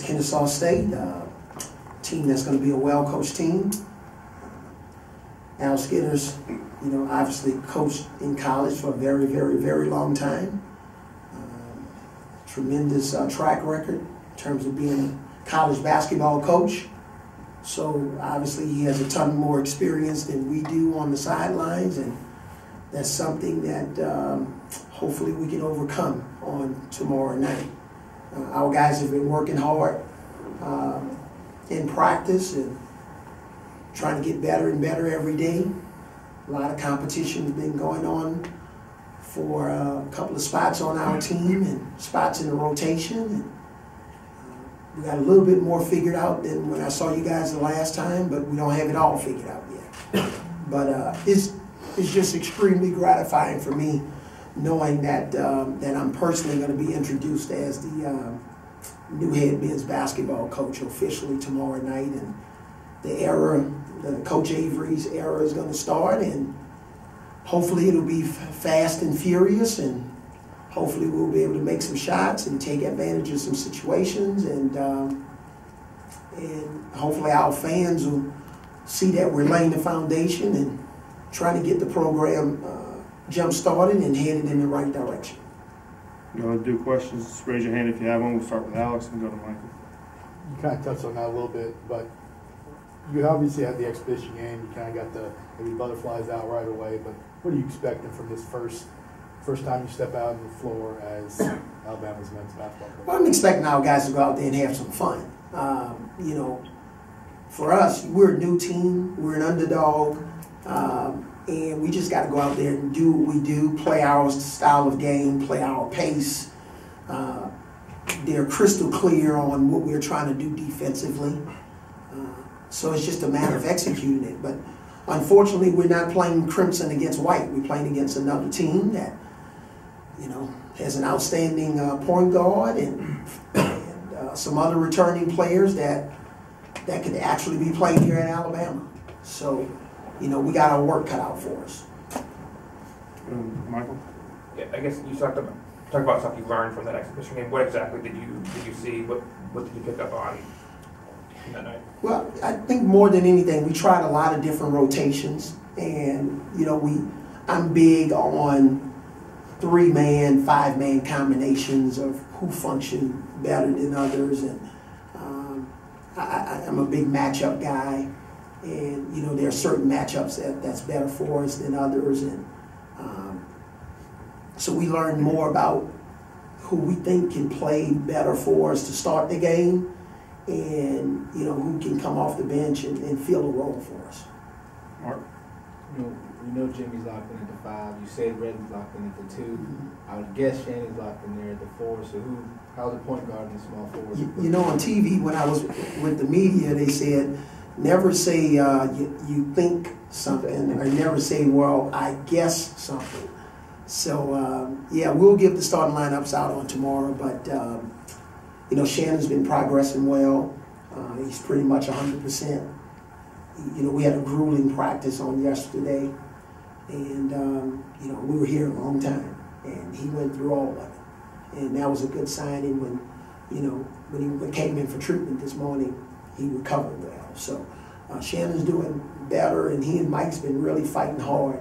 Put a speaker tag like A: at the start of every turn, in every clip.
A: Kennesaw State, team that's going to be a well-coached team. Al Skinner's, obviously coached in college for a very, very, very long time. Tremendous track record in terms of being a college basketball coach. So obviously he has a ton more experience than we do on the sidelines, and that's something that hopefully we can overcome on tomorrow night. Our guys have been working hard in practice and trying to get better and better every day. A lot of competition has been going on for a couple of spots on our team and spots in the rotation. And we got a little bit more figured out than when I saw you guys the last time, but we don't have it all figured out yet. But it's just extremely gratifying for me knowing that that I'm personally going to be introduced as the new head men's basketball coach officially tomorrow night, and the era, Coach Avery's era, is going to start, and hopefully it'll be fast and furious, and hopefully we'll be able to make some shots and take advantage of some situations, and hopefully our fans will see that we're laying the foundation and trying to get the program jump-started and headed in the right direction.
B: You want to do questions? Just raise your hand if you have one. We'll start with Alex and go to Michael.
C: You kind of touched on that a little bit, but you obviously had the exhibition game. You kind of got the maybe butterflies out right away, but what are you expecting from this first time you step out on the floor as Alabama's men's basketball coach?
A: Well, I'm expecting our guys to go out there and have some fun. For us, we're a new team. We're an underdog. And we just got to go out there and do what we do, play our style of game, play our pace. They're crystal clear on what we're trying to do defensively. So it's just a matter of executing it. But unfortunately, we're not playing crimson against white. We're playing against another team that, has an outstanding point guard and some other returning players that could actually be playing here at Alabama. So, we got our work cut out for us.
B: Michael?
D: Yeah, I guess you talk about stuff you learned from that exhibition game. What exactly did you see? What did you pick up on that night?
A: Well, I think more than anything, we tried a lot of different rotations, and I'm big on 3-man, 5-man combinations of who function better than others, and I'm a big matchup guy. And, there are certain matchups that's better for us than others. And so we learned more about who we think can play better for us to start the game, and, who can come off the bench and fill a role for us.
B: Mark?
E: We know Jimmy's locked in at the 5. You said Redden's locked in at the 2. Mm-hmm. I would guess Shannon's locked in there at the 4. So how's the point guard in the small forward?
A: On TV, when I was with the media, they said, never say you think something, or never say, well, I guess something. So, we'll give the starting lineups out on tomorrow, but, Shannon's been progressing well. He's pretty much 100%. We had a grueling practice on yesterday, and, we were here a long time, and he went through all of it. And that was a good signing when, when he came in for treatment this morning, he recovered well. So Shannon's doing better, and he and Mike's been really fighting hard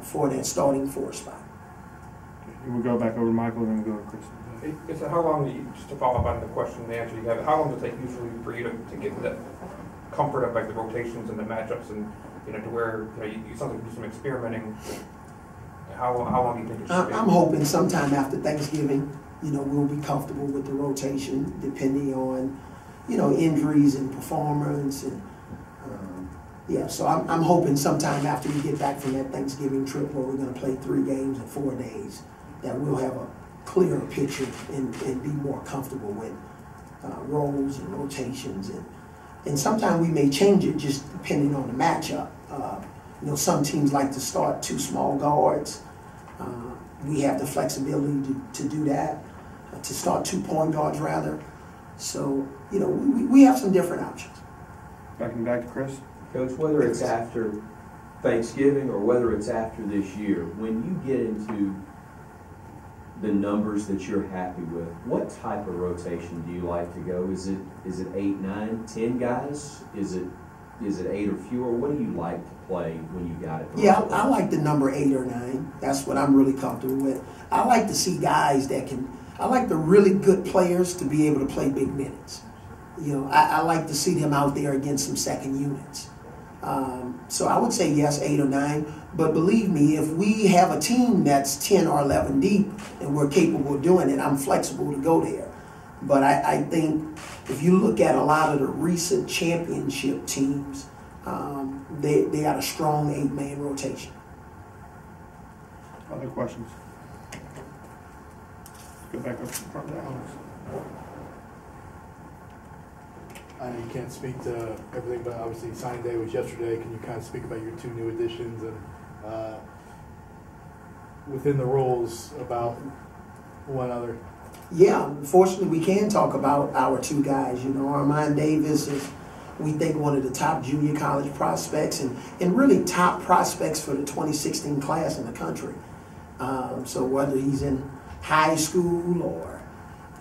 A: for that starting 4 spot.
B: We'll go back over to Michael, and then we'll go to Chris.
D: So how long just to follow up on the question and the answer you have, how long does it take usually for you to get to that comfort of the rotations and the matchups, and to where you sound like you do some experimenting? How long do you think it should be? I'm
A: hoping sometime after Thanksgiving, we'll be comfortable with the rotation, depending on injuries and performance, and so I'm hoping sometime after we get back from that Thanksgiving trip where we're going to play 3 games in 4 days, that we'll have a clearer picture and be more comfortable with roles and rotations, and sometimes we may change it just depending on the matchup. Some teams like to start 2 small guards. We have the flexibility to do that, to start 2 point guards rather. So, we have some different options.
B: Back to Chris.
F: Coach, whether it's after Thanksgiving or whether it's after this year, when you get into the numbers that you're happy with, what type of rotation do you like to go? Is it 8, 9, 10 guys? Is it 8 or fewer? What do you like to play when you got it?
A: Yeah, I like the number 8 or 9. That's what I'm really comfortable with. I like to see guys that can. I like the really good players to be able to play big minutes. You know, I like to see them out there against some second units. So I would say yes, 8 or 9. But believe me, if we have a team that's 10 or 11 deep and we're capable of doing it, I'm flexible to go there. But I think if you look at a lot of the recent championship teams, they got a strong 8-man rotation.
B: Other questions? Go back up to the front of the house.
C: I know you can't speak to everything, but obviously signing day was yesterday. Can you kind of speak about your 2 new additions and within the roles about one other?
A: Yeah, fortunately we can talk about our 2 guys. You know, Armand Davis is, we think, one of the top junior college prospects and really top prospects for the 2016 class in the country. So whether he's in high school or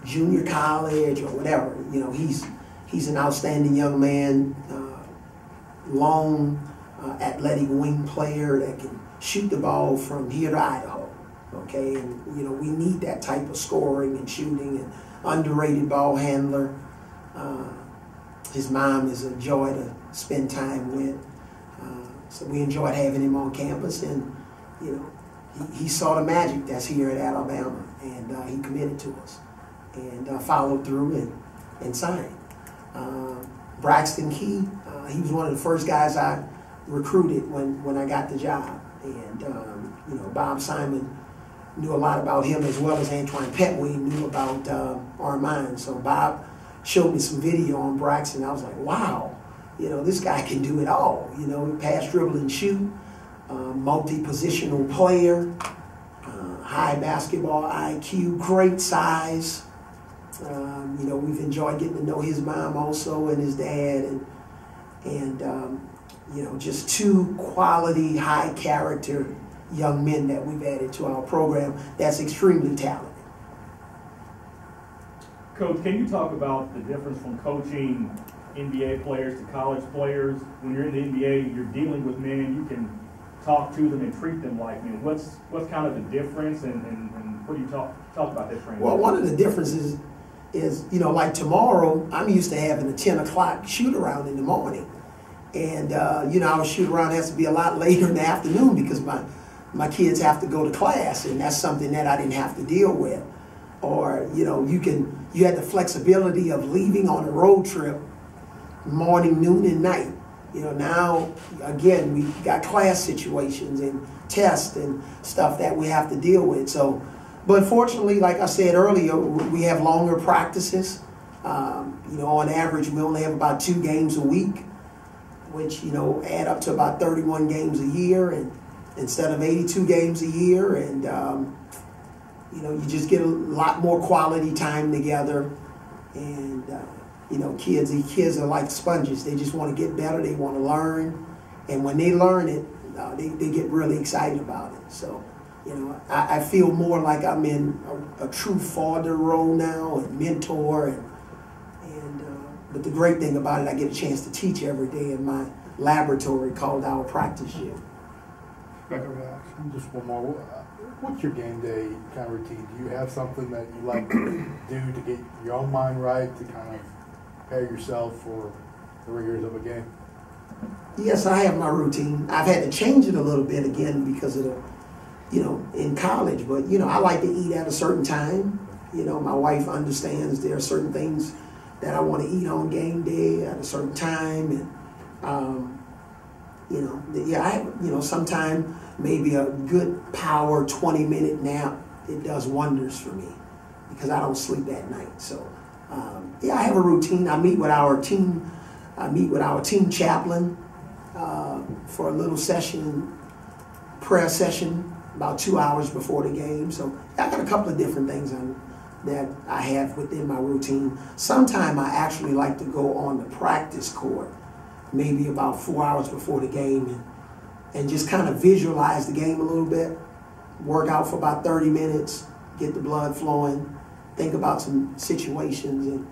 A: junior college or whatever, you know, he's an outstanding young man, long, athletic wing player that can shoot the ball from here to Idaho. Okay, and you know we need that type of scoring and shooting and underrated ball handler. His mom is a joy to spend time with, so we enjoyed having him on campus, and you know he saw the magic that's here at Alabama, and he committed to us and followed through and signed. Braxton Key, he was one of the first guys I recruited when I got the job, and you know Bob Simon knew a lot about him as well as Antoine Petway knew about Armand. So Bob showed me some video on Braxton. I was like, wow, you know, this guy can do it all. You know, pass, dribble, and shoot, multi-positional player, high basketball IQ, great size. You know, we've enjoyed getting to know his mom also and his dad, and you know, just 2 quality, high character young men that we've added to our program that's extremely talented.
G: Coach, can you talk about the difference from coaching NBA players to college players? When you're in the NBA, you're dealing with men, you can talk to them and treat them like men. What's kind of the difference, and what do you talk about that training?
A: Well, one of the differences is, you know, like tomorrow, I'm used to having a 10 o'clock shoot around in the morning. And, you know, our shoot around has to be a lot later in the afternoon because my kids have to go to class, and that's something that I didn't have to deal with. Or, you know, you had the flexibility of leaving on a road trip morning, noon, and night. You know, now, again, we got class situations and tests and stuff that we have to deal with. So, but fortunately, like I said earlier, we have longer practices. You know, on average, we only have about 2 games a week, which, you know, add up to about 31 games a year, and instead of 82 games a year, and you know, you just get a lot more quality time together, and you know, these kids are like sponges. They just want to get better. They want to learn, and when they learn it, they get really excited about it. So, you know, I feel more like I'm in a true father role now, and mentor, and but the great thing about it, I get a chance to teach every day in my laboratory called our practice gym.
C: Just one more. What's your game day kind of routine? Do you have something that you like to do to get your own mind right, to kind of prepare yourself for the rigors of a game?
A: Yes, I have my routine. I've had to change it a little bit again because of the, you know, in college. But, you know, I like to eat at a certain time. You know, my wife understands there are certain things that I want to eat on game day at a certain time. And, you know, yeah, you know, sometime maybe a good power 20-minute nap, it does wonders for me because I don't sleep at night. So, yeah, I have a routine. I meet with our team. I meet with our team chaplain for a little prayer session, about 2 hours before the game. So I got a couple of different things that I have within my routine. Sometimes I actually like to go on the practice court, maybe about 4 hours before the game, and just kind of visualize the game a little bit, work out for about 30 minutes, get the blood flowing, think about some situations, and